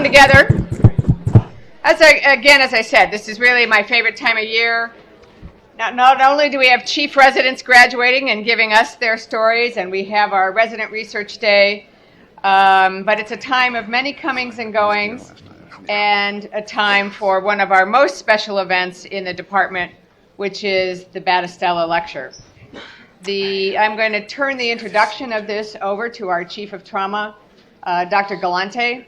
come together. As I said, this is really my favorite time of year. Not only do we have chief residents graduating and giving us their stories, and we have our resident research day, but it's a time of many comings and goings, and a time for one of our most special events in the department, which is the Battistella Lecture. I'm going to turn the introduction of this over to our Chief of Trauma, Dr. Galante.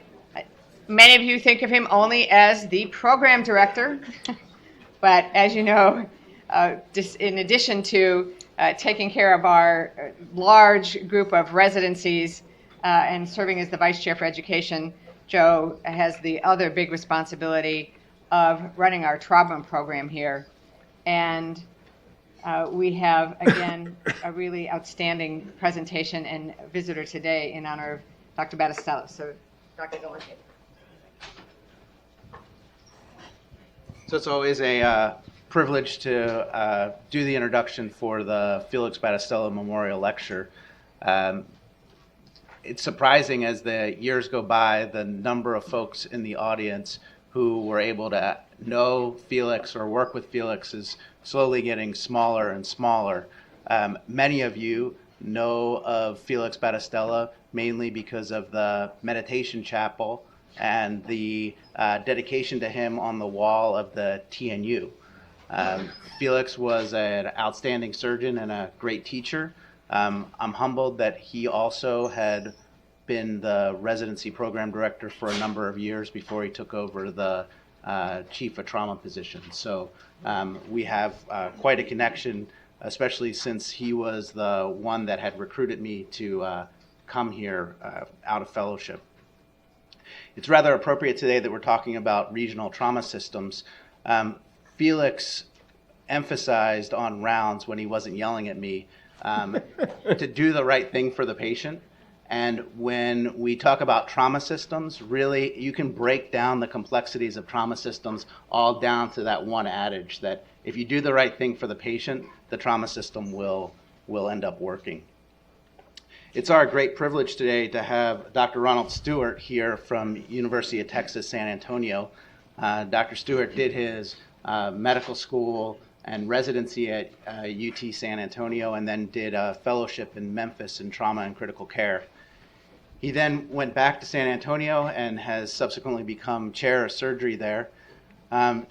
Many of you think of him only as the program director, but as you know, in addition to taking care of our large group of residencies and serving as the Vice Chair for Education, Joe has the other big responsibility of running our trauma program here. And we have, again, a really outstanding presentation and visitor today in honor of Dr. Battistella. So, Dr. Galante. So it's always a privilege to do the introduction for the Felix Battistella Memorial Lecture. It's surprising as the years go by, the number of folks in the audience who were able to know Felix or work with Felix is slowly getting smaller and smaller. Many of you know of Felix Battistella mainly because of the meditation chapel and the dedication to him on the wall of the TNU. Felix was an outstanding surgeon and a great teacher. I'm humbled that he also had been the residency program director for a number of years before he took over the chief of trauma position. So we have quite a connection, especially since he was the one that had recruited me to come here out of fellowship. It's rather appropriate today that we're talking about regional trauma systems. Felix emphasized on rounds when he wasn't yelling at me to do the right thing for the patient. And when we talk about trauma systems, really you can break down the complexities of trauma systems all down to that one adage that if you do the right thing for the patient, the trauma system will end up working. It's our great privilege today to have Dr. Ronald Stewart here from University of Texas, San Antonio. Dr. Stewart did his medical school and residency at UT San Antonio and then did a fellowship in Memphis in trauma and critical care. He then went back to San Antonio and has subsequently become chair of surgery there.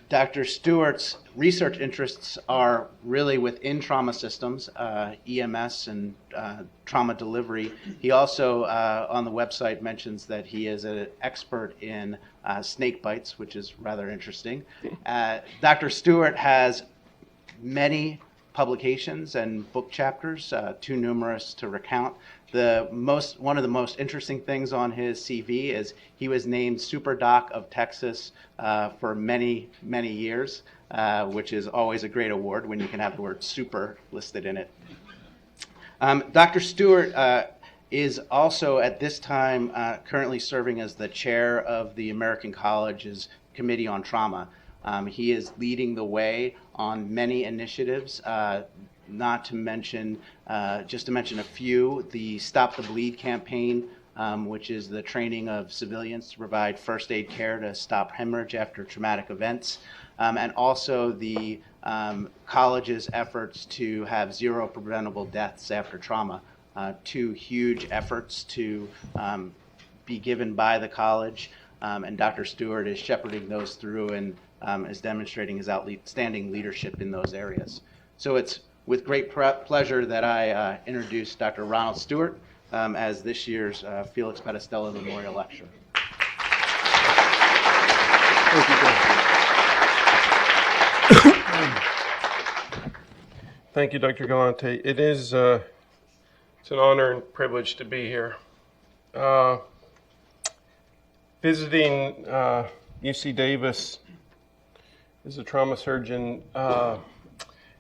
Dr. Stewart's research interests are really within trauma systems, EMS and trauma delivery. He also on the website mentions that he is an expert in snake bites, which is rather interesting. Dr. Stewart has many publications and book chapters, too numerous to recount. One of the most interesting things on his CV is he was named Super Doc of Texas for many, many years, which is always a great award when you can have the word super listed in it. Dr. Stewart is also at this time currently serving as the chair of the American College's Committee on Trauma. He is leading the way on many initiatives, not to mention, just to mention a few, the Stop the Bleed campaign, which is the training of civilians to provide first aid care to stop hemorrhage after traumatic events, and also the college's efforts to have zero preventable deaths after trauma. Two huge efforts to be given by the college, and Dr. Stewart is shepherding those through and is demonstrating his outstanding leadership in those areas. So it's with great pleasure that I introduce Dr. Ronald Stewart as this year's Felix Battistella Memorial Lecture. Thank you, Thank you, Dr. Galante. It is it's an honor and privilege to be here. Visiting UC Davis as a trauma surgeon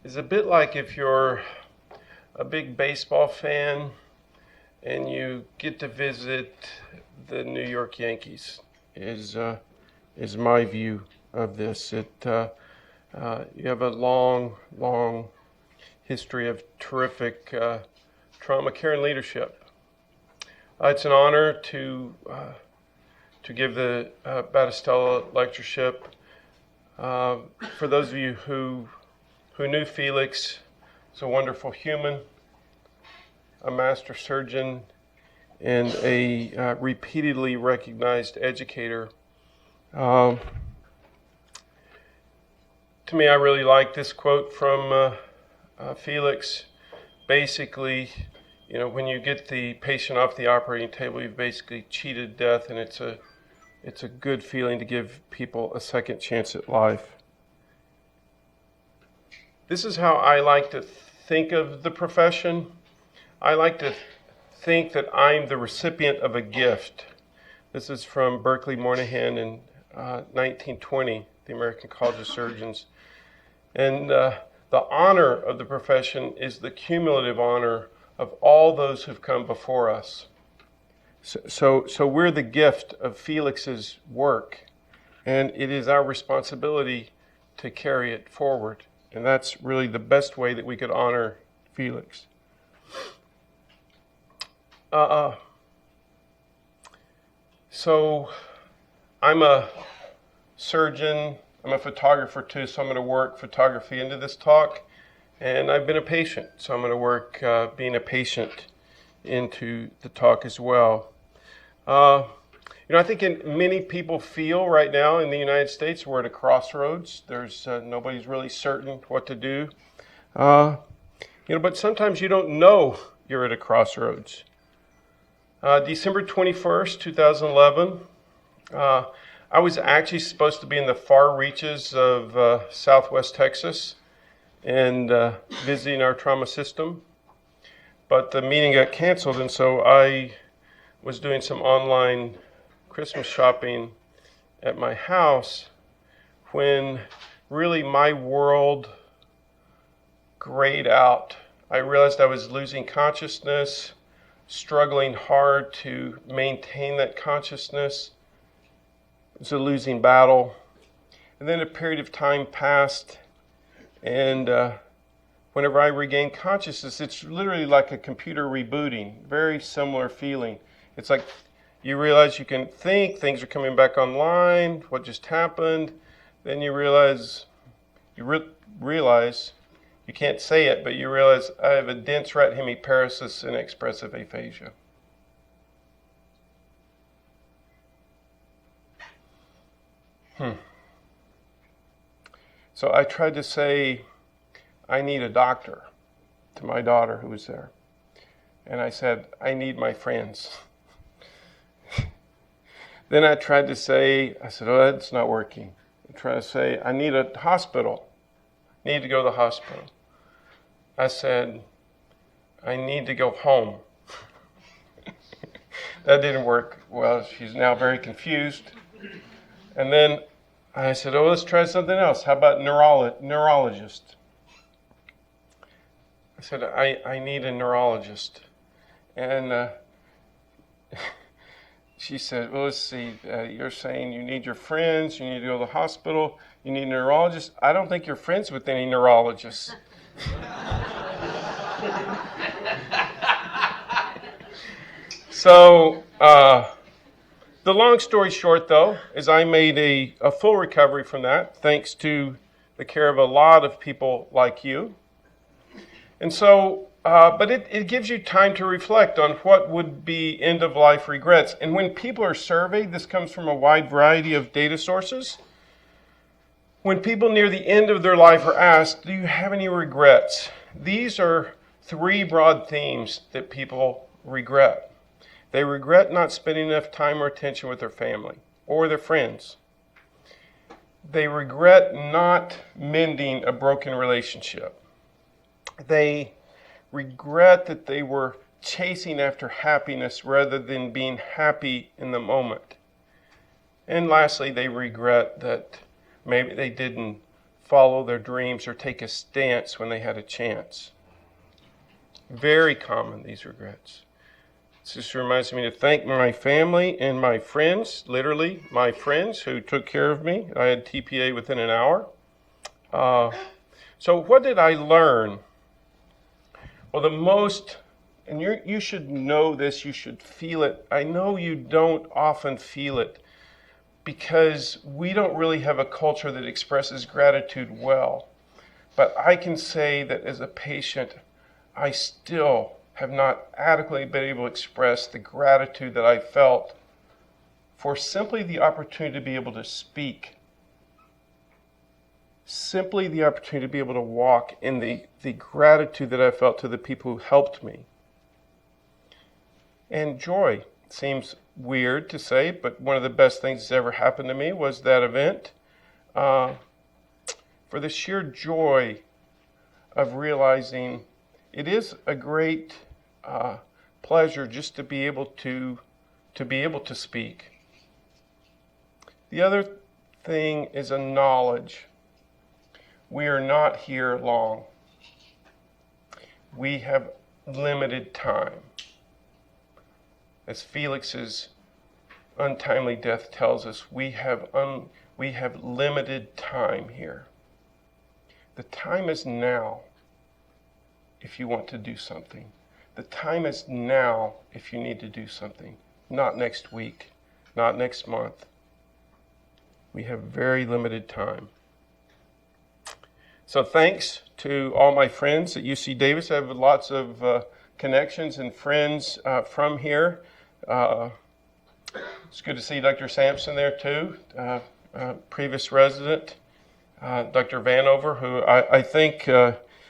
is a bit like if you're a big baseball fan and you get to visit the New York Yankees, is my view of this. You have a long history of terrific trauma care and leadership. It's an honor to to give the Battistella lectureship. For those of you who knew Felix, he's a wonderful human, a master surgeon, and a repeatedly recognized educator. To me, I really like this quote from Felix. Basically, when you get the patient off the operating table, you've basically cheated death, and it's a good feeling to give people a second chance at life. This is how I like to think of the profession. I like to think that I'm the recipient of a gift. This is from Berkeley Moynihan in 1920, the American College of Surgeons. And the honor of the profession is the cumulative honor of all those who've come before us. So we're the gift of Felix's work, and it is our responsibility to carry it forward. And that's really the best way that we could honor Felix. So I'm a surgeon, I'm a photographer too, so I'm going to work photography into this talk. And I've been a patient, so I'm going to work being a patient into the talk as well. I think many people feel right now in the United States we're at a crossroads. There's nobody's really certain what to do. But sometimes you don't know you're at a crossroads. December 21st, 2011, I was actually supposed to be in the far reaches of Southwest Texas and visiting our trauma system. But the meeting got canceled, and so I was doing some online Christmas shopping at my house when really my world grayed out. I realized I was losing consciousness, struggling hard to maintain that consciousness. It was a losing battle. And then a period of time passed, and whenever I regained consciousness, it's literally like a computer rebooting, very similar feeling. It's like you realize you can think, things are coming back online, what just happened. Then you realize, you can't say it, but you realize I have a dense right hemiparesis and expressive aphasia. So I tried to say, I need a doctor to my daughter who was there. And I said, I need my friends. Then I tried to say, I said, oh, that's not working. I tried to say, I need a hospital. I need to go to the hospital. I said, I need to go home. That didn't work well. She's now very confused. And then I said, oh, let's try something else. How about neurologist? I said, I need a neurologist. And she said, well, let's see, you're saying you need your friends, you need to go to the hospital, you need a neurologist. I don't think you're friends with any neurologists. So, the long story short, though, is I made a full recovery from that, thanks to the care of a lot of people like you. And so, but it gives you time to reflect on what would be end-of-life regrets. And when people are surveyed, this comes from a wide variety of data sources. When people near the end of their life are asked, do you have any regrets? These are three broad themes that people regret. They regret not spending enough time or attention with their family or their friends. They regret not mending a broken relationship. They regret that they were chasing after happiness rather than being happy in the moment. And lastly, they regret that maybe they didn't follow their dreams or take a stance when they had a chance. Very common, these regrets. This just reminds me to thank my family and my friends, literally my friends who took care of me. I had TPA within an hour. So what did I learn? Well, and you should know this, you should feel it. I know you don't often feel it, because we don't really have a culture that expresses gratitude well. But I can say that as a patient, I still have not adequately been able to express the gratitude that I felt for simply the opportunity to be able to speak, simply the opportunity to be able to walk, in the gratitude that I felt to the people who helped me. And joy seems weird to say, but one of the best things that's ever happened to me was that event. For the sheer joy of realizing it is a great pleasure just to be able to speak. The other thing is a knowledge. We are not here long. We have limited time. As Felix's untimely death tells us, we have limited time here. The time is now if you want to do something. The time is now if you need to do something. Not next week, not next month. We have very limited time. So thanks to all my friends at UC Davis. I have lots of connections and friends from here. It's good to see Dr. Sampson there too, previous resident. Dr. Vanover, who I think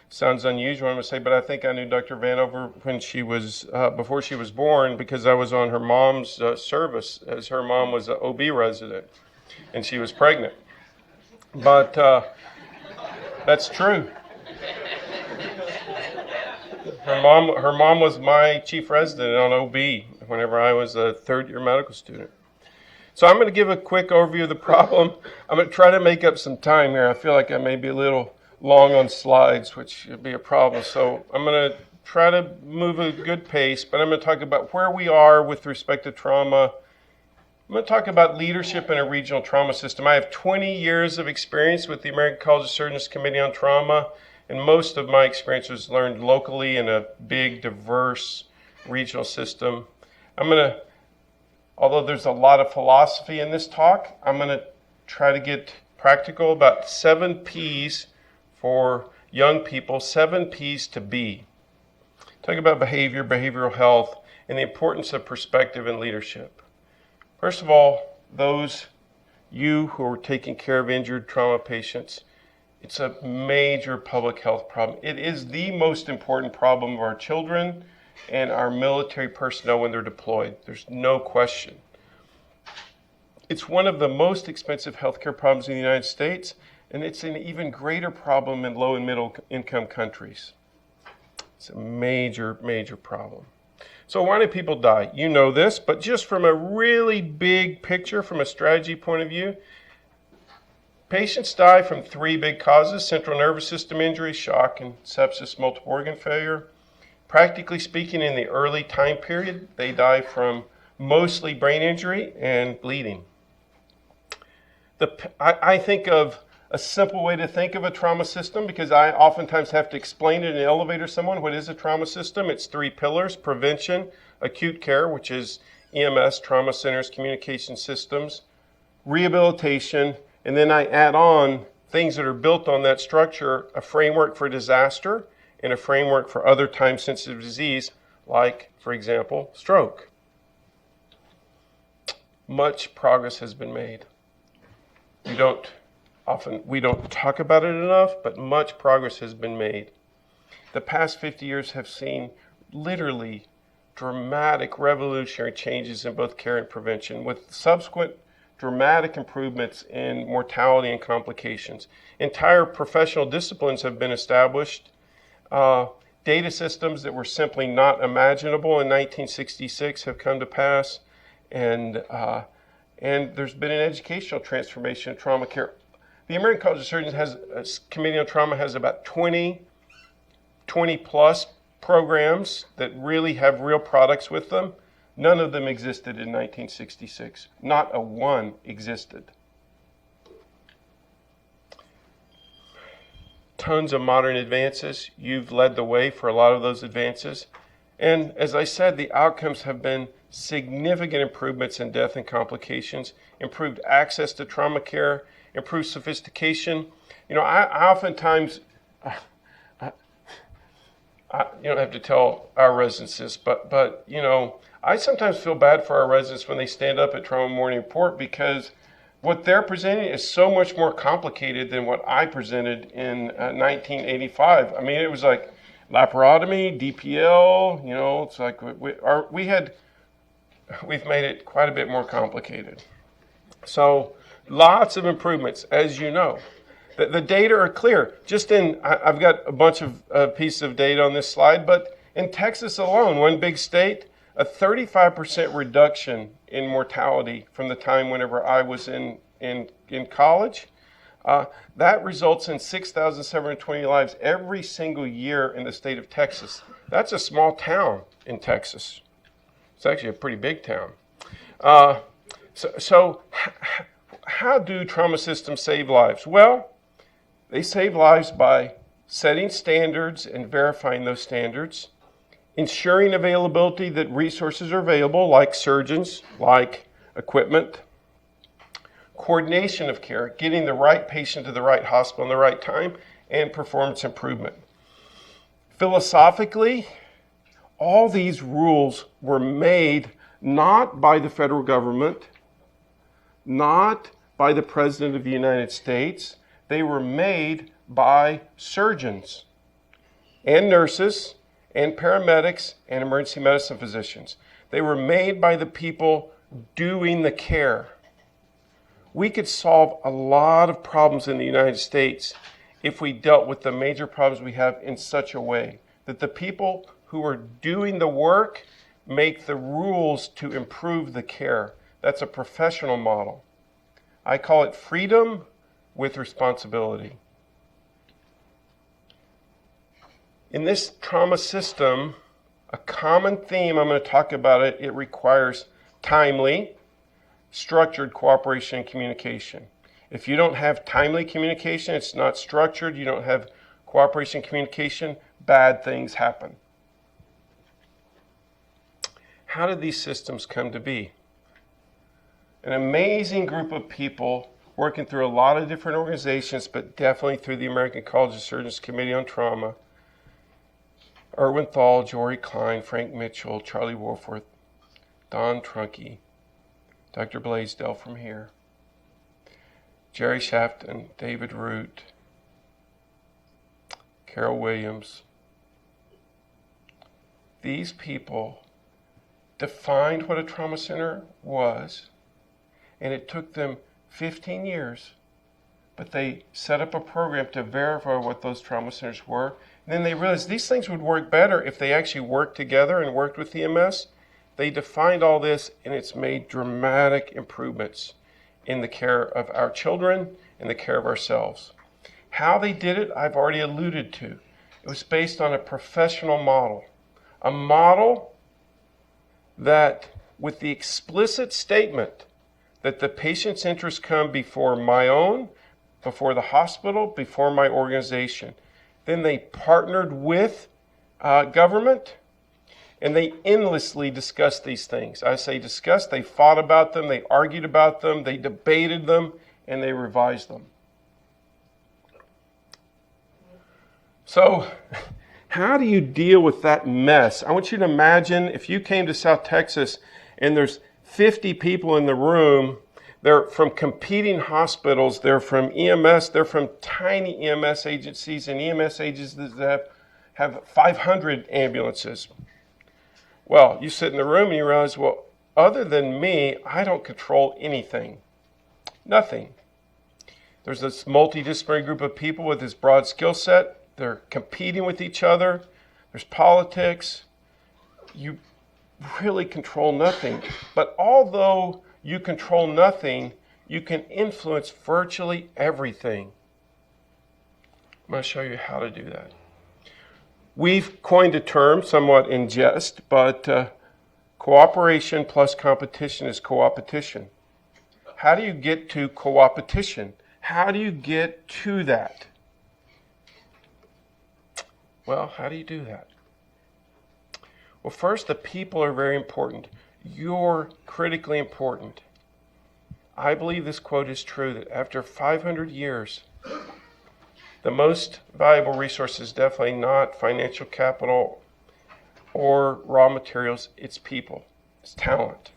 sounds unusual, I'm going to say, but I think I knew Dr. Vanover when she was, before she was born, because I was on her mom's service, as her mom was an OB resident, and she was pregnant. But that's true. Her mom was my chief resident on OB whenever I was a third-year medical student. So I'm going to give a quick overview of the problem. I'm going to try to make up some time here. I feel like I may be a little long on slides, which would be a problem. So I'm going to try to move at a good pace, but I'm going to talk about where we are with respect to trauma. I'm going to talk about leadership in a regional trauma system. I have 20 years of experience with the American College of Surgeons Committee on Trauma, and most of my experience was learned locally in a big, diverse regional system. Although there's a lot of philosophy in this talk, I'm going to try to get practical about 7 Ps for young people, 7 Ps to be. Talk about behavior, behavioral health, and the importance of perspective and leadership. First of all, you who are taking care of injured trauma patients, it's a major public health problem. It is the most important problem of our children and our military personnel when they're deployed. There's no question. It's one of the most expensive healthcare problems in the United States, and it's an even greater problem in low and middle income countries. It's a major, major problem. So why do people die? You know this, but just from a really big picture, from a strategy point of view, patients die from 3 big causes: central nervous system injury, shock, and sepsis, multiple organ failure. Practically speaking, in the early time period, they die from mostly brain injury and bleeding. I think of a simple way to think of a trauma system, because I oftentimes have to explain it in an elevator to someone. What is a trauma system? It's 3 pillars: prevention, acute care, which is EMS, trauma centers, communication systems, rehabilitation, and then I add on things that are built on that structure: a framework for disaster and a framework for other time-sensitive disease, like, for example, stroke. Much progress has been made. We don't talk about it enough, but much progress has been made. The past 50 years have seen literally dramatic revolutionary changes in both care and prevention, with subsequent dramatic improvements in mortality and complications. Entire professional disciplines have been established. Data systems that were simply not imaginable in 1966 have come to pass, and there's been an educational transformation in trauma care. The American College of Surgeons Committee on Trauma has about 20 plus programs that really have real products with them. None of them existed in 1966. Not a one existed. Tons of modern advances. You've led the way for a lot of those advances. And as I said, the outcomes have been significant improvements in death and complications, improved access to trauma care, improved sophistication. You know, I oftentimes, you don't have to tell our residents this, but you know, I sometimes feel bad for our residents when they stand up at Trauma Morning Report, because what they're presenting is so much more complicated than what I presented in 1985. I mean, it was like laparotomy, DPL, you know, it's like we've made it quite a bit more complicated. So lots of improvements, as you know. The data are clear. I've got a bunch of pieces of data on this slide, but in Texas alone, one big state, a 35% reduction in mortality from the time whenever I was in college. That results in 6,720 lives every single year in the state of Texas. That's a small town in Texas. It's actually a pretty big town. So how do trauma systems save lives? Well, they save lives by setting standards and verifying those standards, ensuring availability, that resources are available, like surgeons, like equipment, coordination of care, getting the right patient to the right hospital in the right time, and performance improvement. Philosophically, all these rules were made not by the federal government, not by the President of the United States. They were made by surgeons and nurses and paramedics and emergency medicine physicians. They were made by the people doing the care. We could solve a lot of problems in the United States if we dealt with the major problems we have in such a way that the people who are doing the work make the rules to improve the care. That's a professional model. I call it freedom with responsibility. In this trauma system, a common theme, I'm going to talk about it, it requires timely, structured cooperation and communication. If you don't have timely communication, it's not structured, you don't have cooperation and communication, bad things happen. How did these systems come to be? An amazing group of people working through a lot of different organizations, but definitely through the American College of Surgeons Committee on Trauma. Erwin Thal, Jory Klein, Frank Mitchell, Charlie Wolforth, Don Trunke, Dr. Blaisdell from here, Jerry Shafton, David Root, Carol Williams. These people defined what a trauma center was, and it took them 15 years, but they set up a program to verify what those trauma centers were. And then they realized these things would work better if they actually worked together and worked with EMS. They defined all this, and it's made dramatic improvements in the care of our children and the care of ourselves. How they did it, I've already alluded to. It was based on a professional model. A model that, with the explicit statement that the patient's interests come before my own, before the hospital, before my organization. Then they partnered with government, and they endlessly discussed these things. I say discussed, they fought about them, they argued about them, they debated them, and they revised them. So, how do you deal with that mess? I want you to imagine if you came to South Texas and there's 50 people in the room. They're from competing hospitals. They're from EMS. They're from tiny EMS agencies and EMS agencies that have 500 ambulances. Well, you sit in the room and you realize, well, other than me, I don't control anything. Nothing. There's this multidisciplinary group of people with this broad skill set. They're competing with each other. There's politics. You really control nothing. But although you control nothing, you can influence virtually everything. I'm going to show you how to do that. We've coined a term somewhat in jest, but cooperation plus competition is co-opetition. How do you get to co-opetition? How do you get to that? Well, how do you do that? Well, first, the people are very important. You're critically important. I believe this quote is true, that after 500 years, the most valuable resource is definitely not financial capital or raw materials, it's people, it's talent.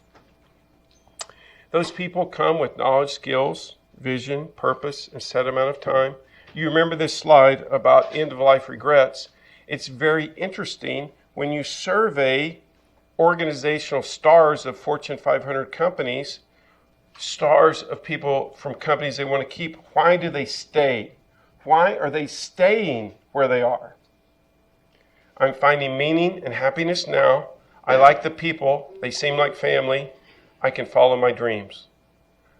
Those people come with knowledge, skills, vision, purpose, and set amount of time. You remember this slide about end-of-life regrets. It's very interesting when you survey organizational stars of Fortune 500 companies, stars of people from companies they want to keep. Why do they stay? Why are they staying where they are? I'm finding meaning and happiness now. I like the people. They seem like family. I can follow my dreams.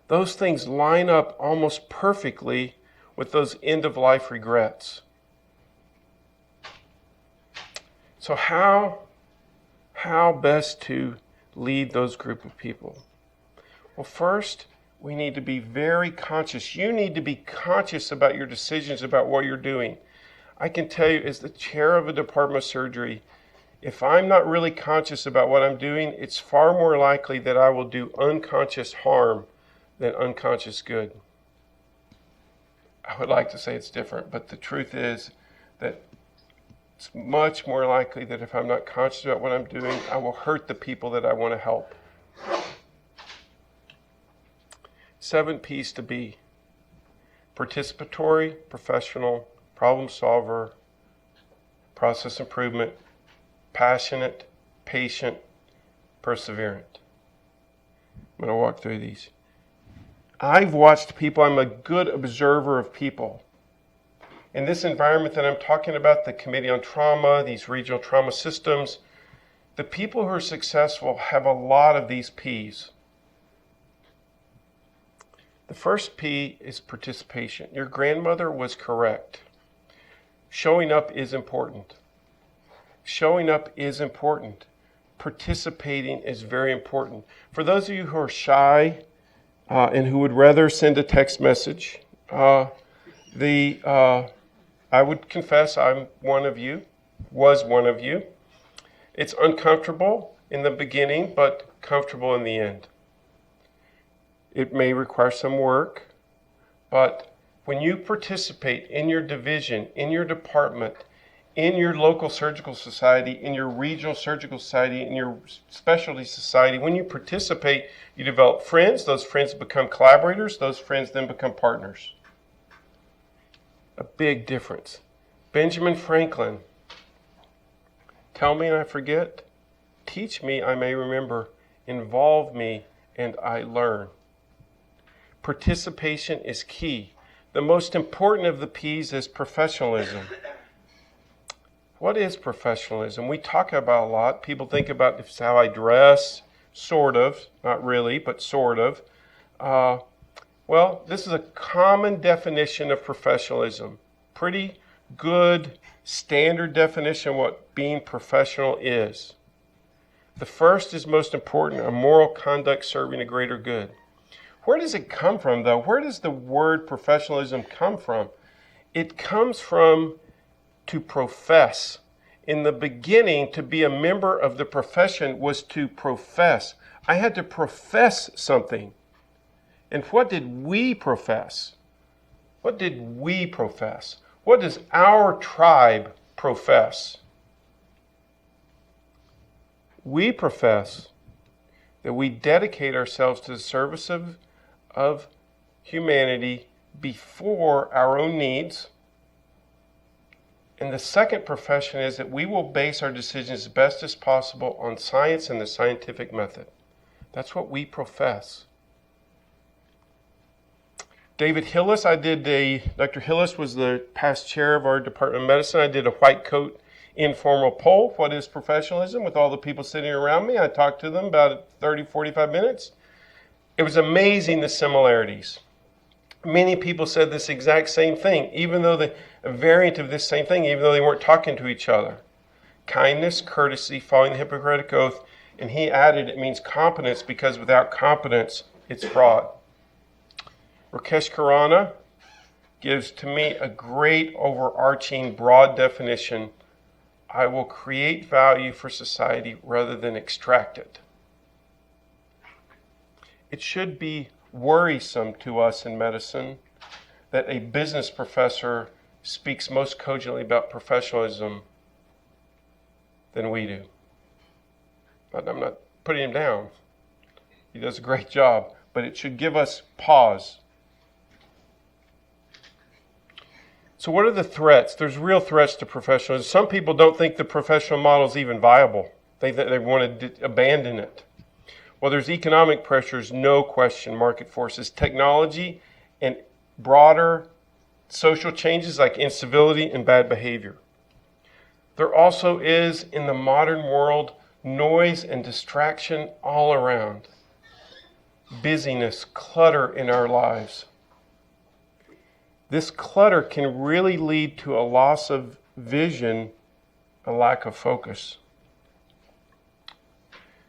Those things line up almost perfectly with those end-of-life regrets. So how best to lead those group of people? Well, first, we need to be very conscious. You need to be conscious about your decisions, about what you're doing. I can tell you, as the chair of a department of surgery, if I'm not really conscious about what I'm doing, it's far more likely that I will do unconscious harm than unconscious good. I would like to say it's different, but the truth is that it's much more likely that if I'm not conscious about what I'm doing, I will hurt the people that I want to help. 7 Ps to be: participatory, professional, problem solver, process improvement, passionate, patient, perseverant. I'm going to walk through these. I've watched people. I'm a good observer of people. In this environment that I'm talking about, the Committee on Trauma, these regional trauma systems, the people who are successful have a lot of these Ps. The first P is participation. Your grandmother was correct. Showing up is important. Showing up is important. Participating is very important. For those of you who are shy and who would rather send a text message, I would confess I'm one of you, was one of you. It's uncomfortable in the beginning, but comfortable in the end. It may require some work, but when you participate in your division, in your department, in your local surgical society, in your regional surgical society, in your specialty society, when you participate, you develop friends. Those friends become collaborators. Those friends then become partners. A big difference. Benjamin Franklin, tell me and I forget, teach me I may remember, involve me and I learn. Participation is key. The most important of the P's is professionalism. What is professionalism? We talk about a lot. People think about it's how I dress, sort of, not really, but sort of. Well, this is a common definition of professionalism. Pretty good standard definition of what being professional is. The first is most important, a moral conduct serving a greater good. Where does it come from, though? Where does the word professionalism come from? It comes from to profess. In the beginning, to be a member of the profession was to profess. I had to profess something. And what did we profess? What did we profess? What does our tribe profess? We profess that we dedicate ourselves to the service of humanity before our own needs. And the second profession is that we will base our decisions as best as possible on science and the scientific method. That's what we profess. David Hillis, Dr. Hillis was the past chair of our Department of Medicine. I did a white coat informal poll. What is professionalism? With all the people sitting around me, I talked to them about 30, 45 minutes. It was amazing the similarities. Many people said this exact same thing, even though a variant of this same thing, even though they weren't talking to each other. Kindness, courtesy, following the Hippocratic Oath, and he added it means competence because without competence, it's fraud. Rakesh Khurana gives to me a great overarching broad definition. I will create value for society rather than extract it. it should be worrisome to us in medicine that a business professor speaks most cogently about professionalism than we do. But I'm not putting him down. He does a great job, but it should give us pause. So what are the threats? There's real threats to professionalism. Some people don't think the professional model is even viable. They want to abandon it. Well, there's economic pressures, no question, market forces, technology, and broader social changes like incivility and bad behavior. There also is, in the modern world, noise and distraction all around. Busyness, clutter in our lives. This clutter can really lead to a loss of vision, a lack of focus.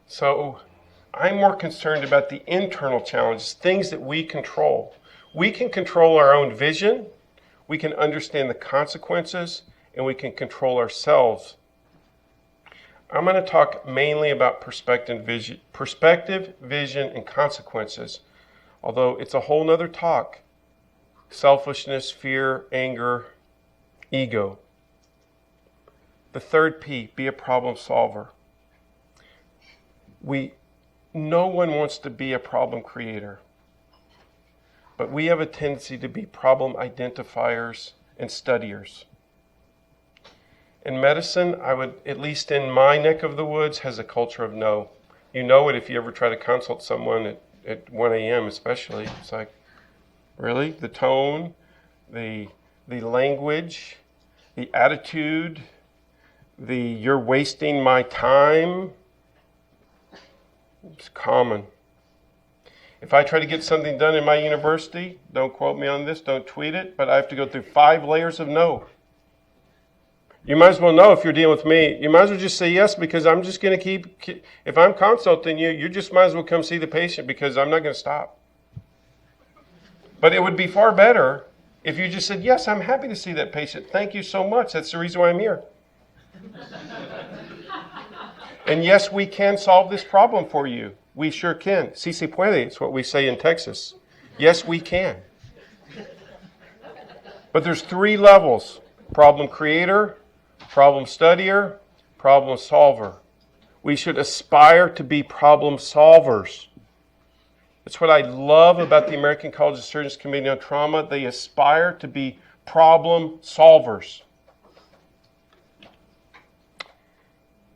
So I'm more concerned about the internal challenges, things that we control. We can control our own vision, we can understand the consequences, and we can control ourselves. I'm going to talk mainly about perspective, vision, and consequences, although it's a whole nother talk. Selfishness, fear, anger, ego. The third P, be a problem solver. No one wants to be a problem creator, but we have a tendency to be problem identifiers and studiers. In medicine, at least in my neck of the woods, has a culture of no. You know it if you ever try to consult someone at 1 a.m. especially. It's like, really? The tone, the language, the attitude, you're wasting my time. It's common. If I try to get something done in my university, don't quote me on this, don't tweet it, but I have to go through 5 layers of no. You might as well know if you're dealing with me. You might as well just say yes, because I'm just going to if I'm consulting you, you just might as well come see the patient, because I'm not going to stop. But it would be far better if you just said, yes, I'm happy to see that patient. Thank you so much. That's the reason why I'm here. And yes, we can solve this problem for you. We sure can. Si se puede, it's what we say in Texas. Yes, we can. But there's 3 levels: problem creator, problem studier, problem solver. We should aspire to be problem solvers. That's what I love about the American College of Surgeons Committee on Trauma. They aspire to be problem solvers.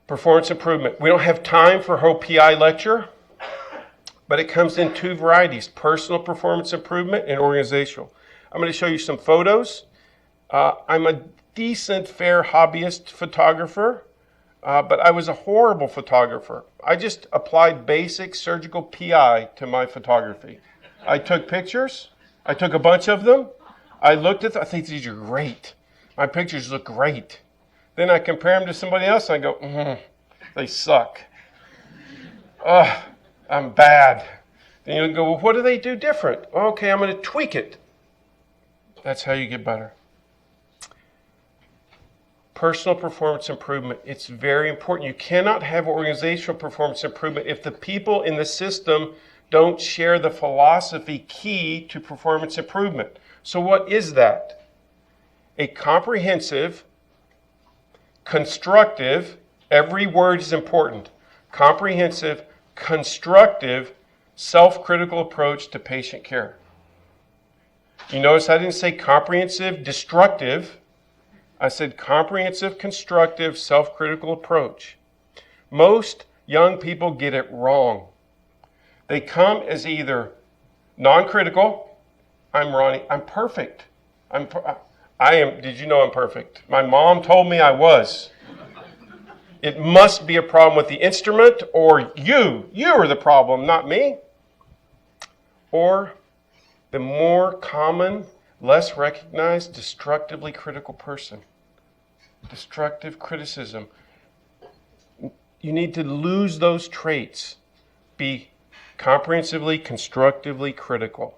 Performance improvement. We don't have time for a whole PI lecture, but it comes in 2 varieties: personal performance improvement and organizational. I'm going to show you some photos. I'm a decent, fair hobbyist photographer, but I was a horrible photographer. I just applied basic surgical PI to my photography. I took pictures. I took a bunch of them. I looked at them. I think these are great. My pictures look great. Then I compare them to somebody else, and I go, they suck. I'm bad. Then you go, well, what do they do different? Okay, I'm going to tweak it. That's how you get better. Personal performance improvement. It's very important. You cannot have organizational performance improvement if the people in the system don't share the philosophy key to performance improvement. So what is that? A comprehensive, constructive, every word is important, comprehensive, constructive, self-critical approach to patient care. You notice I didn't say comprehensive, destructive. I said comprehensive, constructive, self-critical approach. Most young people get it wrong. They come as either non-critical, I'm Ronnie, I'm perfect. Did you know I'm perfect? My mom told me I was. It must be a problem with the instrument, or you are the problem, not me. Or the more common, less recognized, destructively critical person. Destructive criticism. You need to lose those traits. Be comprehensively, constructively critical.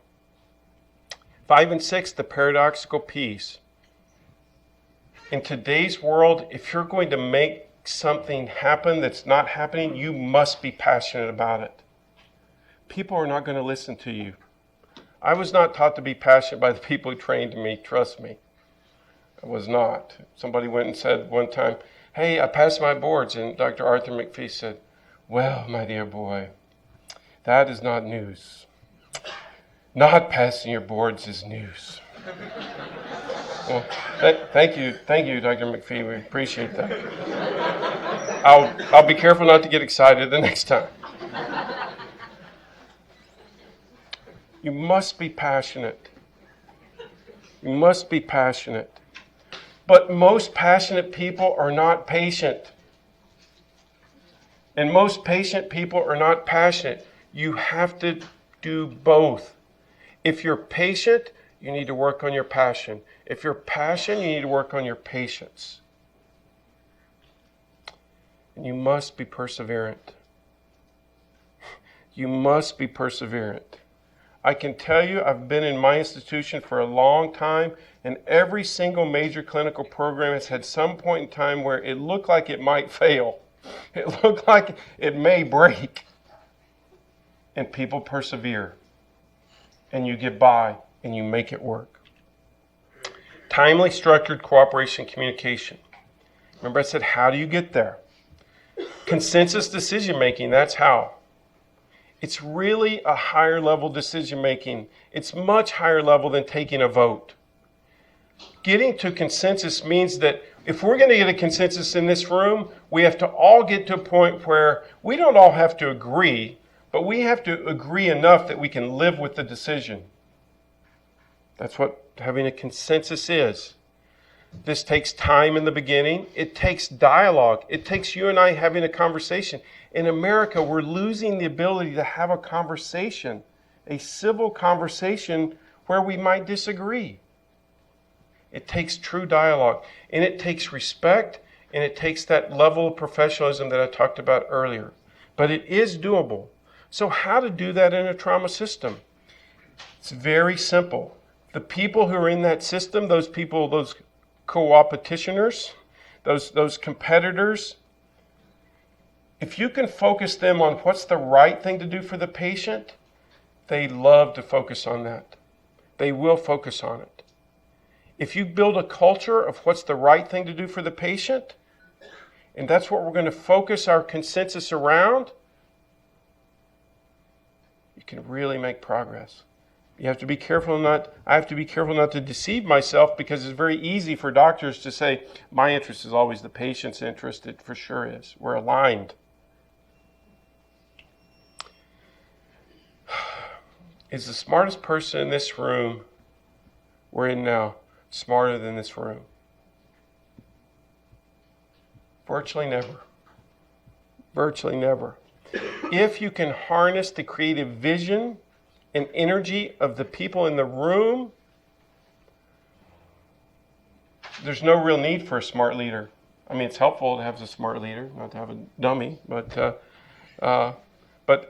5 and 6, the paradoxical Ps. In today's world, if you're going to make something happen that's not happening, you must be passionate about it. people are not going to listen to you. I was not taught to be passionate by the people who trained me, trust me. I was not. Somebody went and said one time, hey, I passed my boards, and Dr. Arthur McPhee said, well, my dear boy, that is not news. Not passing your boards is news. Well, thank you, Dr. McPhee. We appreciate that. I'll be careful not to get excited the next time. You must be passionate. You must be passionate. But most passionate people are not patient. And most patient people are not passionate. You have to do both. If you're patient, you need to work on your passion. If you're passionate, you need to work on your patience. And you must be perseverant. You must be perseverant. I can tell you, I've been in my institution for a long time, and every single major clinical program has had some point in time where it looked like it might fail. It looked like it may break. And people persevere. And you get by, and you make it work. Timely, structured cooperation, communication. Remember I said, how do you get there? Consensus decision making, that's how. It's really a higher level decision making. It's much higher level than taking a vote. Getting to consensus means that if we're going to get a consensus in this room, we have to all get to a point where we don't all have to agree, but we have to agree enough that we can live with the decision. That's what having a consensus is. This takes time in the beginning. It takes dialogue. It takes you and I having a conversation. In America, we're losing the ability to have a conversation, a civil conversation where we might disagree. It takes true dialogue, and it takes respect, and it takes that level of professionalism that I talked about earlier. But it is doable. So how to do that in a trauma system? It's very simple. The people who are in that system, those people, those co-opetitioners, those competitors, if you can focus them on what's the right thing to do for the patient, they love to focus on that. They will focus on it. If you build a culture of what's the right thing to do for the patient, and that's what we're going to focus our consensus around, you can really make progress. You have to be careful I have to be careful not to deceive myself, because it's very easy for doctors to say, my interest is always the patient's interest. It for sure is. We're aligned. Is the smartest person in this room we're in now smarter than this room? Virtually never. Virtually never. If you can harness the creative vision and energy of the people in the room, there's no real need for a smart leader. I mean, it's helpful to have a smart leader, not to have a dummy, but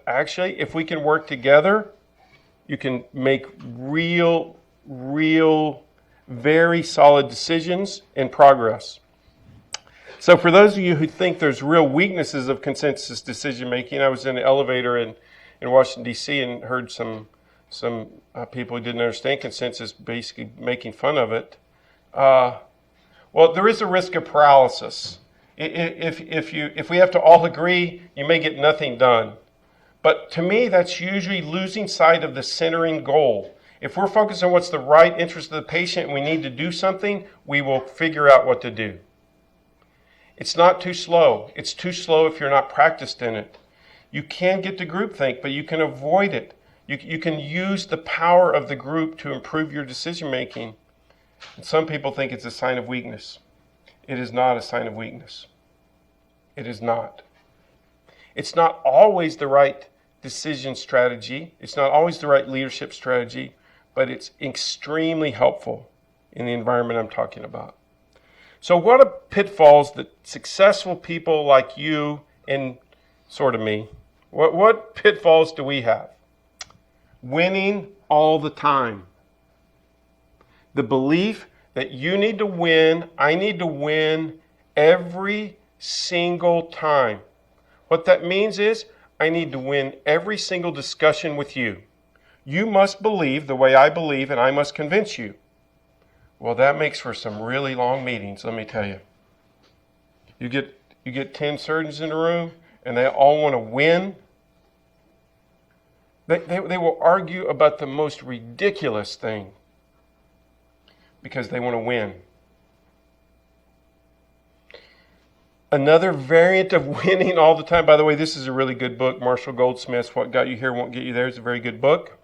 actually, if we can work together, you can make real, very solid decisions and progress. So for those of you who think there's real weaknesses of consensus decision making, I was in an elevator in Washington, D.C. and heard some people who didn't understand consensus basically making fun of it. Well, there is a risk of paralysis. If we have to all agree, you may get nothing done. But to me, that's usually losing sight of the centering goal. If we're focused on what's the right interest of the patient and we need to do something, we will figure out what to do. It's not too slow. It's too slow if you're not practiced in it. You can get to groupthink, but you can avoid it. You can use the power of the group to improve your decision making. And some people think it's a sign of weakness. It is not a sign of weakness. It is not. It's not always the right decision strategy. It's not always the right leadership strategy, but it's extremely helpful in the environment I'm talking about. So what are pitfalls that successful people like you and sort of me, what pitfalls do we have? Winning all the time. The belief that you need to win, I need to win every single time. What that means is I need to win every single discussion with you. You must believe the way I believe, and I must convince you. Well, that makes for some really long meetings, let me tell you. You get 10 surgeons in a room, and they all want to win. They will argue about the most ridiculous thing because they want to win. Another variant of winning all the time, by the way, this is a really good book. Marshall Goldsmith's What Got You Here Won't Get You There is a very good book.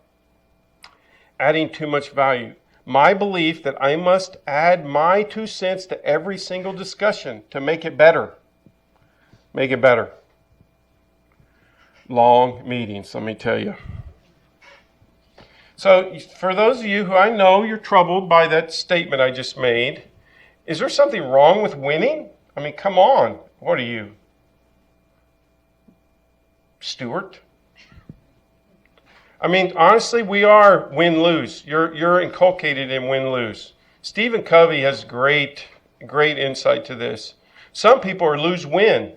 Adding too much value. My belief that I must add my 2 cents to every single discussion to make it better. Make it better. Long meetings, let me tell you. So for those of you who I know you're troubled by that statement I just made, is there something wrong with winning? I mean, come on. What are you? Stewart? I mean, honestly, we are win-lose. You're inculcated in win-lose. Stephen Covey has great insight to this. Some people are lose-win.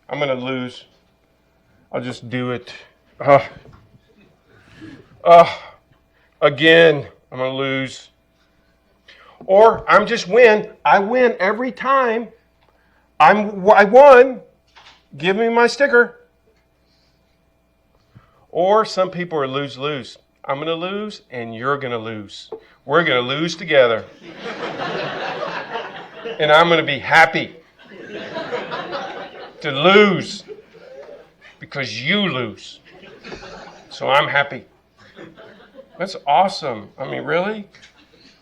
I'm going to lose. I'll just do it. Again, I'm going to lose. Or I'm just win. I win every time. I won. Give me my sticker. Or some people are lose-lose. I'm going to lose and you're going to lose. We're going to lose together. And I'm going to be happy to lose because you lose. So I'm happy. That's awesome. I mean, really?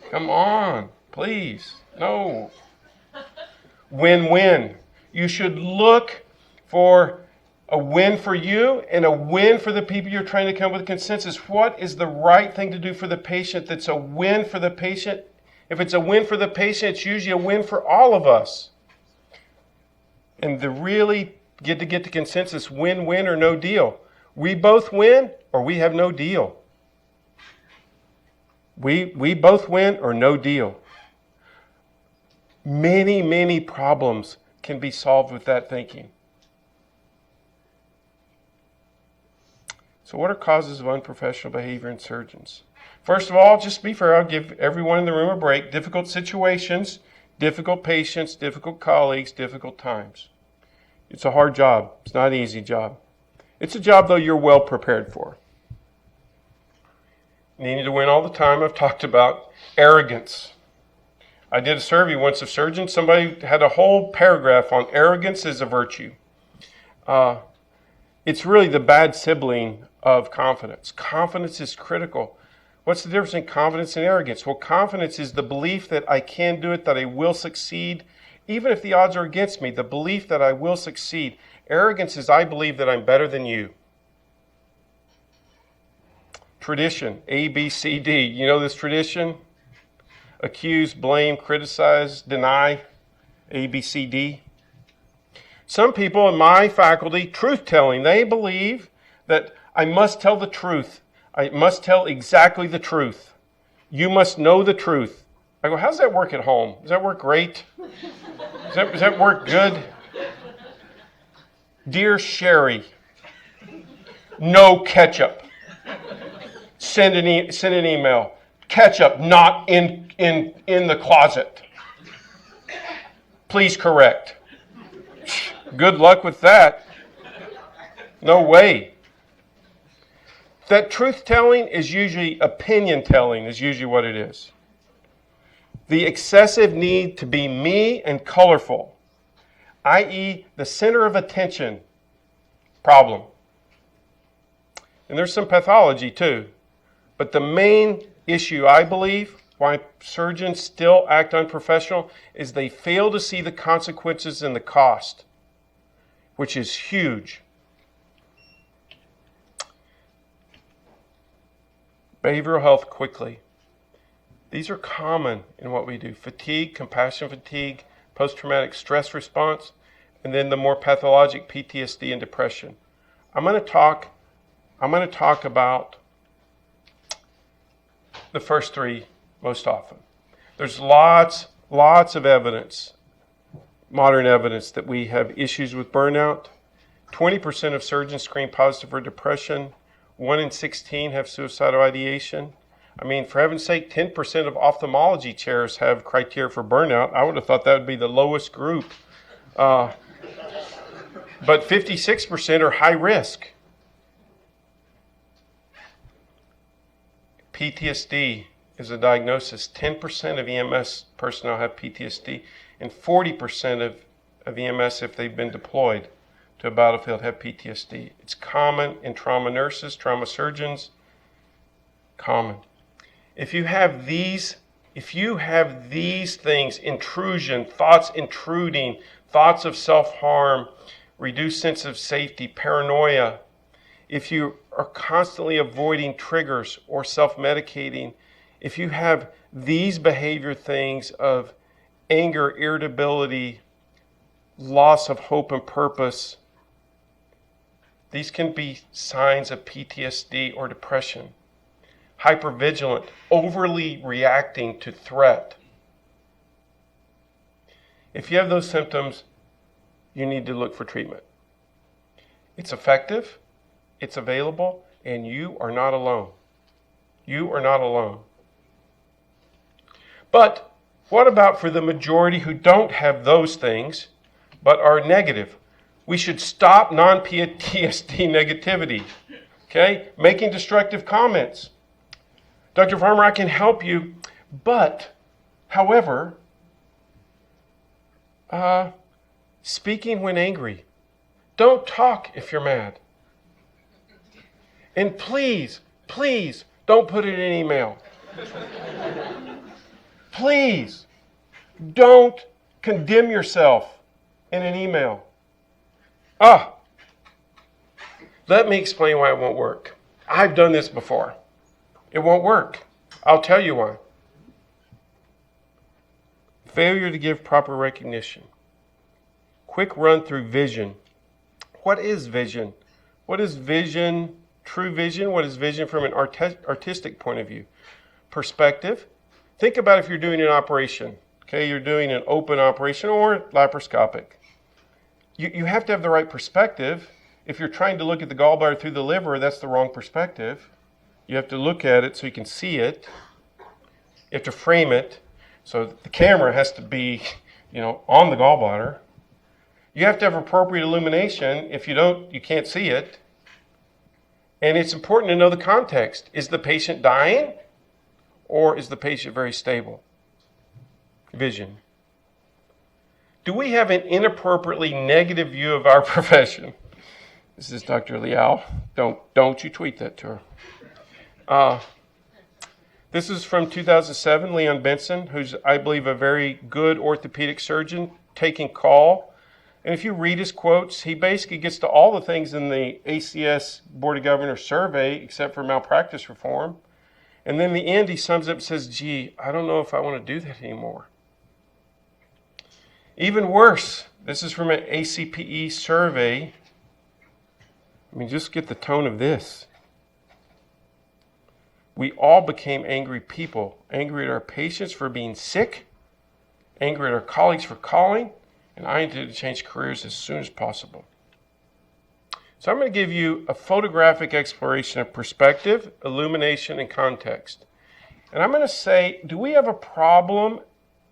Come on, please. No. Win-win. You should look for a win for you and a win for the people you're trying to come with consensus. What is the right thing to do for the patient that's a win for the patient? If it's a win for the patient, it's usually a win for all of us. And to really get to consensus, win-win or no deal. We both win or we have no deal. We both win or no deal. Many, many problems can be solved with that thinking. So what are causes of unprofessional behavior in surgeons? First of all, just to be fair, I'll give everyone in the room a break. Difficult situations, difficult patients, difficult colleagues, difficult times. It's a hard job. It's not an easy job. It's a job, though, you're well prepared for. Needing to win all the time. I've talked about arrogance. I did a survey once of surgeons. Somebody had a whole paragraph on arrogance as a virtue. It's really the bad sibling of confidence. Confidence is critical. What's the difference in confidence and arrogance? Well, confidence is the belief that I can do it, that I will succeed, even if the odds are against me, the belief that I will succeed. Arrogance is I believe that I'm better than you. Tradition, A, B, C, D. You know this tradition? Accuse, blame, criticize, deny, A, B, C, D. Some people in my faculty, truth-telling, they believe that I must tell the truth. I must tell exactly the truth. You must know the truth. I go, how's that work at home? Does that work great? Does that work good? Dear Sherry, no ketchup. Send an email. Ketchup not in the closet. Please correct. Good luck with that. No way. That truth-telling is usually opinion-telling, is usually what it is. The excessive need to be me and colorful, i.e. the center of attention problem. And there's some pathology too. But the main issue, I believe, why surgeons still act unprofessional is they fail to see the consequences and the cost, which is huge. Behavioral health quickly. These are common in what we do. Fatigue, compassion fatigue, post-traumatic stress response, and then the more pathologic PTSD and depression. I'm going to talk about the first three most often. There's lots of evidence, modern evidence, that we have issues with burnout, 20% of surgeons screen positive for depression. 1 in 16 have suicidal ideation. I mean, for heaven's sake, 10% of ophthalmology chairs have criteria for burnout. I would have thought that would be the lowest group. But 56% are high risk. PTSD is a diagnosis. 10% of EMS personnel have PTSD, and 40% of EMS, if they've been deployed to a battlefield, have PTSD. It's common in trauma nurses, trauma surgeons, common. If you have these things, intrusion, thoughts intruding, thoughts of self-harm, reduced sense of safety, paranoia, if you are constantly avoiding triggers or self-medicating, if you have these behavior things of anger, irritability, loss of hope and purpose, these can be signs of PTSD or depression. Hypervigilant, overly reacting to threat. If you have those symptoms, you need to look for treatment. It's effective, it's available, and you are not alone. You are not alone. But what about for the majority who don't have those things, but are negative? We should stop non-PTSD negativity, okay? Making destructive comments. Dr. Farmer, I can help you, but, however, speaking when angry. Don't talk if you're mad. And please, please, don't put it in email. Please, don't condemn yourself in an email. Let me explain why it won't work. I've done this before. It won't work. I'll tell you why. Failure to give proper recognition. Quick run through vision. What is vision? What is vision, true vision? What is vision from an artistic point of view? Perspective. Think about if you're doing an operation. Okay, you're doing an open operation or laparoscopic. You have to have the right perspective. If you're trying to look at the gallbladder through the liver, that's the wrong perspective. You have to look at it so you can see it. You have to frame it. So the camera has to be, on the gallbladder. You have to have appropriate illumination. If you don't, you can't see it. And it's important to know the context. Is the patient dying or is the patient very stable? Vision. Do we have an inappropriately negative view of our profession? This is Dr. Liao. Don't you tweet that to her. This is from 2007, Leon Benson, who's, I believe, a very good orthopedic surgeon, taking call. And if you read his quotes, he basically gets to all the things in the ACS Board of Governors survey, except for malpractice reform. And then in the end, he sums up and says, gee, I don't know if I want to do that anymore. Even worse, this is from an ACPE survey. I mean, just get the tone of this. We all became angry people, angry at our patients for being sick, angry at our colleagues for calling, and I intend to change careers as soon as possible. So I'm going to give you a photographic exploration of perspective, illumination, and context. And I'm going to say, do we have a problem,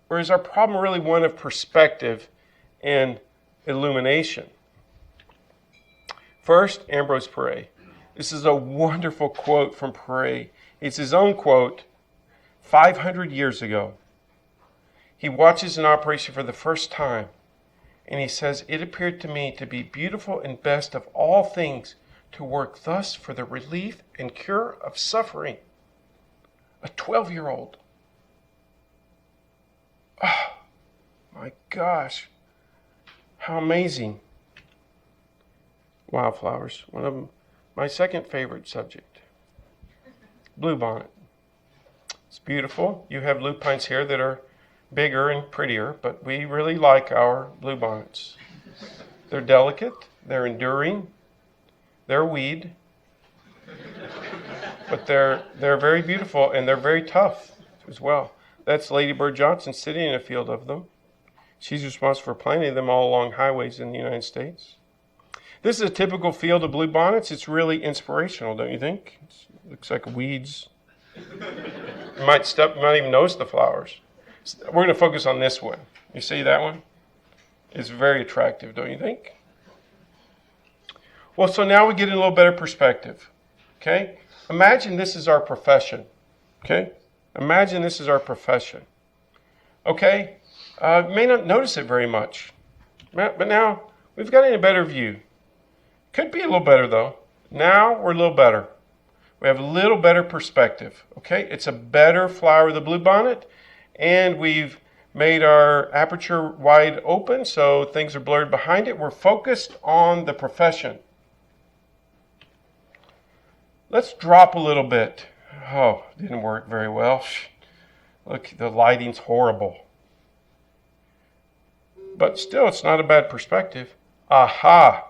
or is our problem really one of perspective and illumination? First, Ambrose Paré. This is a wonderful quote from Paré. It's his own quote, 500 years ago. He watches an operation for the first time, and he says, it appeared to me to be beautiful and best of all things to work thus for the relief and cure of suffering. A 12-year-old. Oh, my gosh. How amazing. Wildflowers, one of them, my second favorite subject. Bluebonnet. It's beautiful. You have lupines here that are bigger and prettier, but we really like our bluebonnets. They're delicate, they're enduring, they're a weed, but they're very beautiful and they're very tough as well. That's Lady Bird Johnson sitting in a field of them. She's responsible for planting them all along highways in the United States. This is a typical field of bluebonnets. It's really inspirational, don't you think? It looks like weeds. You might even notice the flowers. We're going to focus on this one. You see that one? It's very attractive, don't you think? Well, so now we get a little better perspective. Okay? Imagine this is our profession. Okay? Imagine this is our profession. Okay? You may not notice it very much. But now we've got a better view. Could be a little better, though. Now we're a little better. We have a little better perspective. Okay? It's a better flower of the bluebonnet. And we've made our aperture wide open, so things are blurred behind it. We're focused on the profession. Let's drop a little bit. Oh, didn't work very well. Look, the lighting's horrible. But still, it's not a bad perspective. Aha!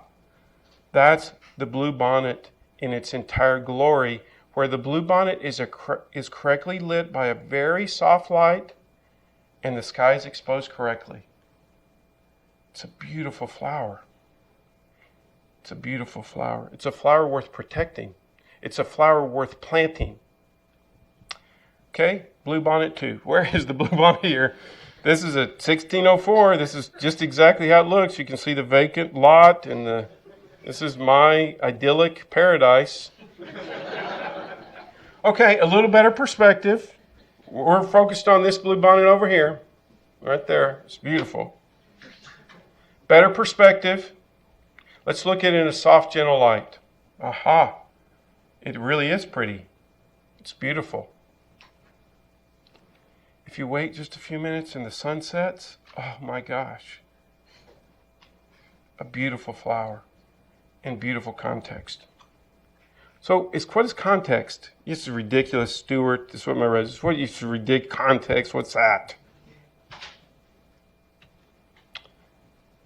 That's the bluebonnet in its entire glory, where the bluebonnet is correctly lit by a very soft light and the sky is exposed correctly. It's a beautiful flower. It's a beautiful flower. It's a flower worth protecting. It's a flower worth planting. Okay, bluebonnet 2. Where is the bluebonnet here? This is a 1604. This is just exactly how it looks. You can see the vacant lot, and this is my idyllic paradise. Okay, a little better perspective. We're focused on this bluebonnet over here. Right there. It's beautiful. Better perspective. Let's look at it in a soft, gentle light. Aha. It really is pretty. It's beautiful. If you wait just a few minutes and the sun sets, oh my gosh. A beautiful flower in beautiful context. So, what is context? This is ridiculous, Stewart. This is what my res is. What is ridiculous context? What's that?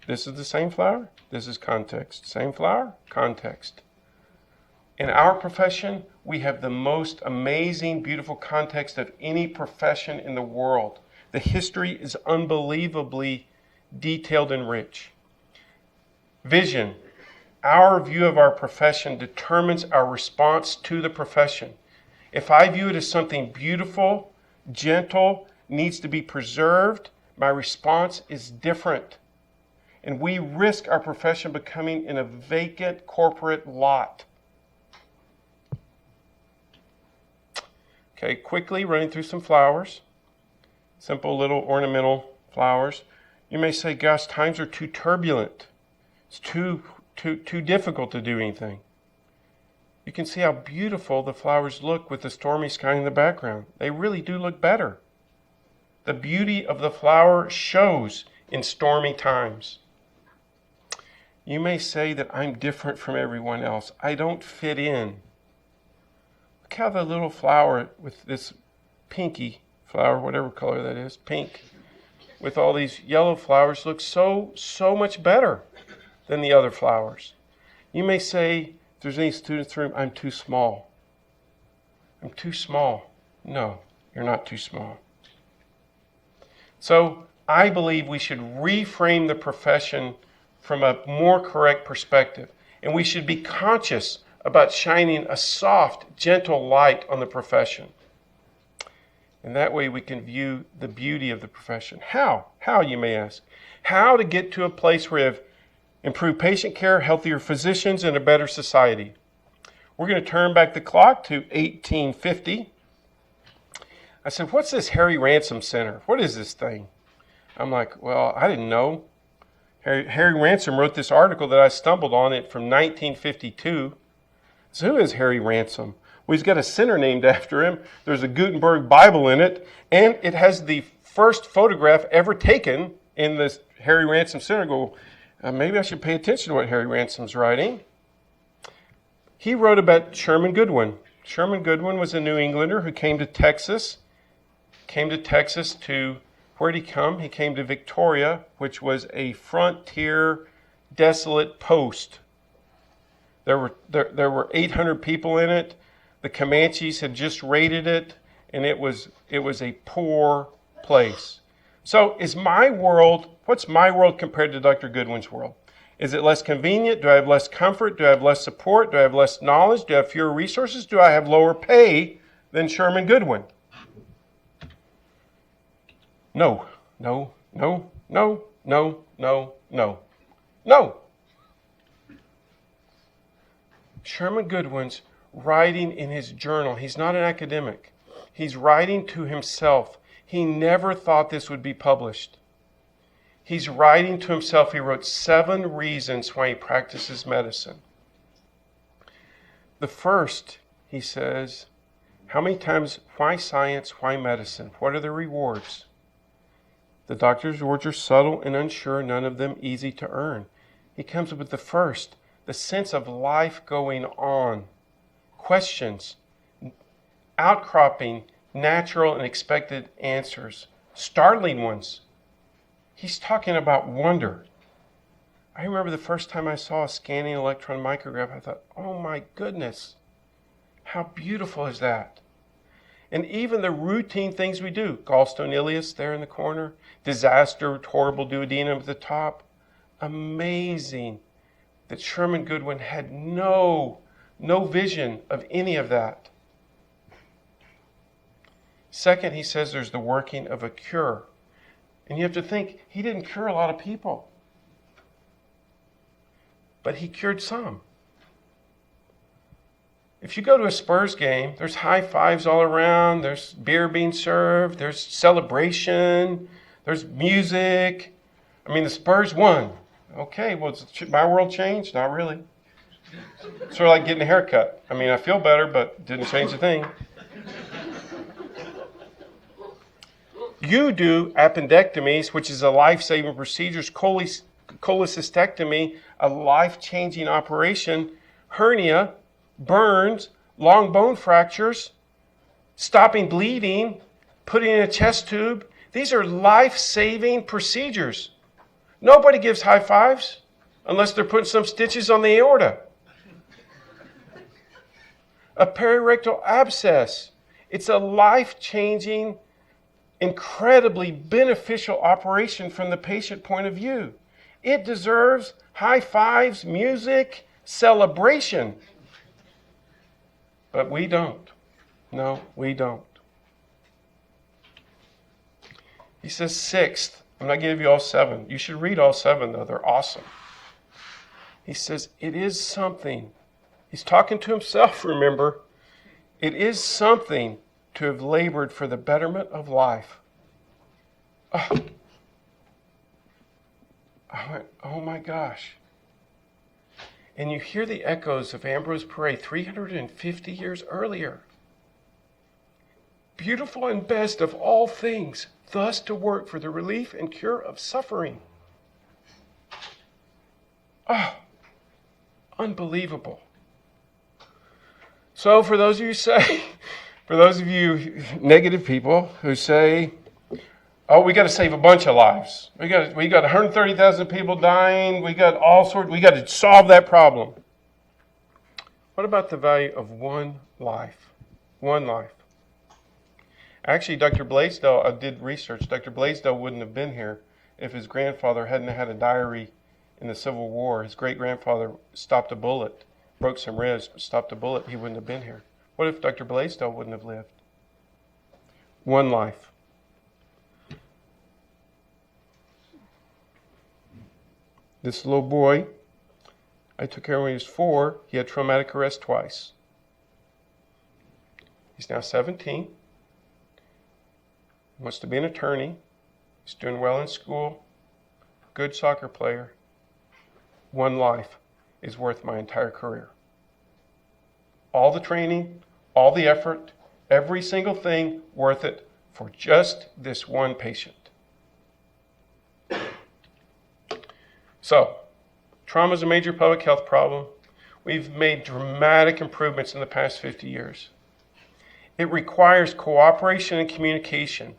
This is the same flower. This is context. Same flower, context. In our profession, we have the most amazing, beautiful context of any profession in the world. The history is unbelievably detailed and rich. Vision. Our view of our profession determines our response to the profession. If I view it as something beautiful, gentle, needs to be preserved, my response is different. And we risk our profession becoming in a vacant corporate lot. Okay, quickly running through some flowers. Simple little ornamental flowers. You may say, gosh, times are too turbulent. It's too difficult to do anything. You can see how beautiful the flowers look with the stormy sky in the background. They really do look better. The beauty of the flower shows in stormy times. You may say that I'm different from everyone else. I don't fit in. Look how the little flower with this pinky flower, whatever color that is, pink, with all these yellow flowers looks so much better than the other flowers. You may say, if there's any students in the room, I'm too small. I'm too small. No, you're not too small. So I believe we should reframe the profession from a more correct perspective. And we should be conscious about shining a soft, gentle light on the profession. And that way we can view the beauty of the profession. How? How, you may ask? How to get to a place where we have improved patient care, healthier physicians, and a better society. We're going to turn back the clock to 1850. I said, what's this Harry Ransom Center? What is this thing? I'm like, well, I didn't know. Harry Ransom wrote this article that I stumbled on it from 1952. So who is Harry Ransom? Well, he's got a center named after him. There's a Gutenberg Bible in it, and it has the first photograph ever taken in this Harry Ransom Center. Go, maybe I should pay attention to what Harry Ransom's writing. He wrote about Sherman Goodwin. Sherman Goodwin was a New Englander who came to Texas. Where'd he come? He came to Victoria, which was a frontier, desolate post. There were 800 people in it. The Comanches had just raided it, and it was a poor place. So what's my world compared to Dr. Goodwin's world? Is it less convenient? Do I have less comfort? Do I have less support? Do I have less knowledge? Do I have fewer resources? Do I have lower pay than Sherman Goodwin? No, no, no, no, no, no, no, no. Sherman Goodwin's writing in his journal. He's not an academic. He's writing to himself. He never thought this would be published. He's writing to himself. He wrote 7 reasons why he practices medicine. The first, he says, how many times, why science, why medicine? What are the rewards? The doctor's rewards are subtle and unsure, none of them easy to earn. He comes up with the first, the sense of life going on. Questions, outcropping, natural and expected answers, startling ones. He's talking about wonder. I remember the first time I saw a scanning electron micrograph, I thought, oh my goodness, how beautiful is that? And even the routine things we do, gallstone ileus there in the corner, disaster, horrible duodenum at the top, amazing that Sherman Goodwin had no vision of any of that. Second, he says there's the working of a cure. And you have to think, he didn't cure a lot of people. But he cured some. If you go to a Spurs game, there's high fives all around, there's beer being served, there's celebration, there's music. I mean, the Spurs won. Okay, well, my world changed? Not really. Sort of like getting a haircut. I mean, I feel better, but didn't change a thing. You do appendectomies, which is a life-saving procedure, cholecystectomy, a life-changing operation, hernia, burns, long bone fractures, stopping bleeding, putting in a chest tube. These are life-saving procedures. Nobody gives high fives unless they're putting some stitches on the aorta. A perirectal abscess. It's a life-changing, incredibly beneficial operation from the patient point of view. It deserves high fives, music, celebration. But we don't. No, we don't. He says 6th. I'm not going to give you all 7. You should read all 7, though. They're awesome. He says, it is something. He's talking to himself, remember. It is something to have labored for the betterment of life. Oh. I went, oh my gosh. And you hear the echoes of Ambrose Paré 350 years earlier. Beautiful and best of all things, thus to work for the relief and cure of suffering. Oh, unbelievable. So for those of you negative people who say, oh, we got to save a bunch of lives. We got 130,000 people dying. We got to solve that problem. What about the value of one life? One life. Actually, Dr. Blaisdell, I did research. Dr. Blaisdell wouldn't have been here if his grandfather hadn't had a diary in the Civil War. His great-grandfather stopped a bullet, broke some ribs, but stopped a bullet. He wouldn't have been here. What if Dr. Blaisdell wouldn't have lived? One life. This little boy, I took care of when he was 4. He had traumatic arrest twice. He's now 17. He wants to be an attorney. He's doing well in school. Good soccer player. One life is worth my entire career. All the training, all the effort, every single thing worth it for just this one patient. So, trauma is a major public health problem. We've made dramatic improvements in the past 50 years. It requires cooperation and communication.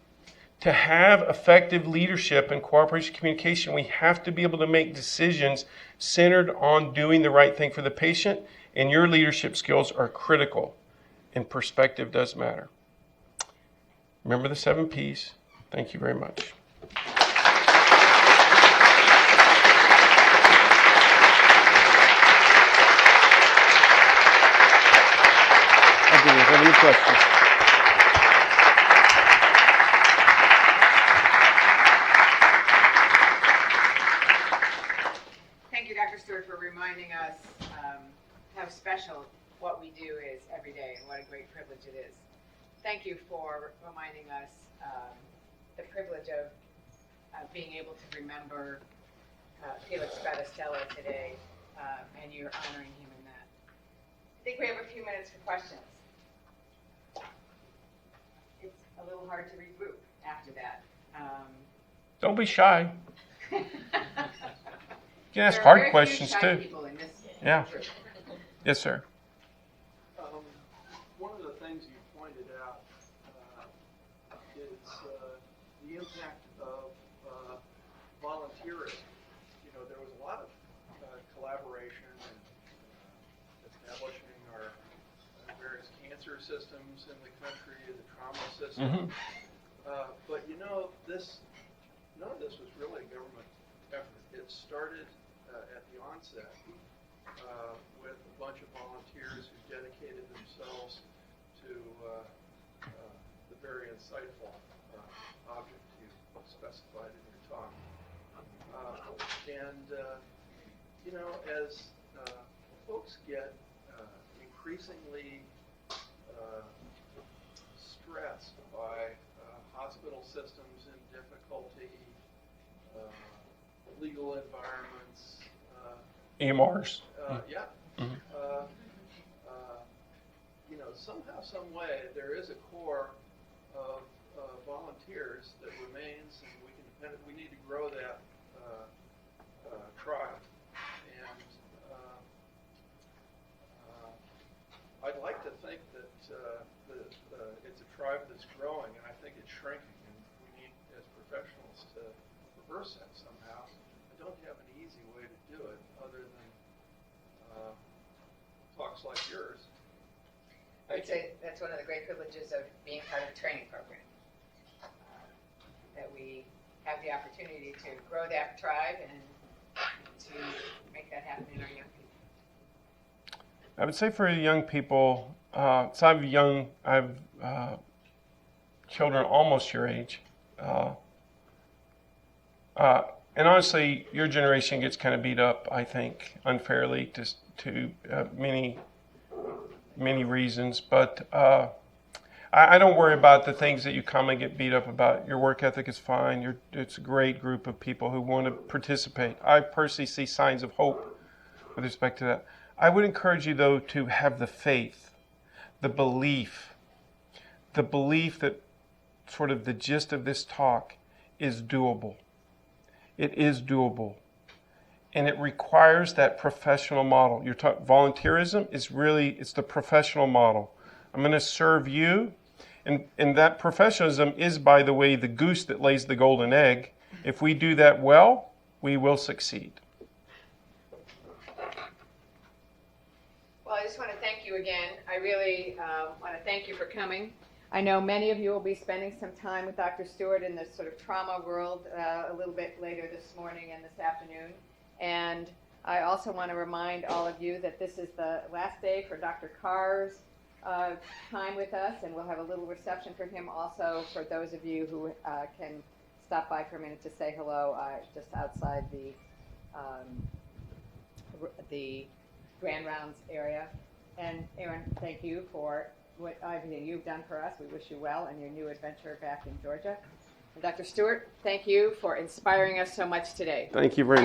To have effective leadership and cooperation and communication, we have to be able to make decisions centered on doing the right thing for the patient, and your leadership skills are critical, and perspective does matter. Remember the 7 Ps. Thank you very much. questions. Thank you, Dr. Stewart, for reminding us how special what we do is every day and what a great privilege it is. Thank you for reminding us the privilege of being able to remember Felix Battistello today, and you're honoring him in that. I think we have a few minutes for questions. It's a little hard to regroup after that. Don't be shy. You can ask There are hard very few questions shy too. people in this Yeah. group. Yes, sir. One of the things you pointed out is the impact of volunteerism. You know, there was a lot of collaboration in establishing our various cancer systems in the country, the trauma system. But you know, none of this was really a government effort. It started at the onset with a bunch of volunteers who dedicated themselves to the very insightful object you specified in your talk. You know, as folks get increasingly stressed by hospital systems in difficulty, legal environments, EMRs. yeah. You know, somehow, some way, there is a core of volunteers that remains, and we need to grow that tribe. And I'd like to think that it's a tribe that's growing, and I think it's shrinking, and we need, as professionals, to reverse that somehow. I don't have an easy way to do it other than talks like yours. I would say that's one of the great privileges of being part of a training program, that we have the opportunity to grow that tribe and to make that happen in our young people. I would say for young people, so I have children almost your age. And honestly, your generation gets kind of beat up, I think, unfairly to many reasons. But I don't worry about the things that you commonly get beat up about. Your work ethic is fine. It's a great group of people who want to participate. I personally see signs of hope with respect to that. I would encourage you, though, to have the faith, the belief that sort of the gist of this talk is doable. It is doable. And it requires that professional model. Volunteerism is it's the professional model. I'm going to serve you. And that professionalism is, by the way, the goose that lays the golden egg. If we do that well, we will succeed. Well, I just want to thank you again. I really want to thank you for coming. I know many of you will be spending some time with Dr. Stewart in this sort of trauma world a little bit later this morning and this afternoon. And I also want to remind all of you that this is the last day for Dr. Carr's time with us, and we'll have a little reception for him also for those of you who can stop by for a minute to say hello just outside the Grand Rounds area. And Aaron, thank you for what everything you've done for us. We wish you well in your new adventure back in Georgia. And Dr. Stewart, thank you for inspiring us so much today. Thank you very much.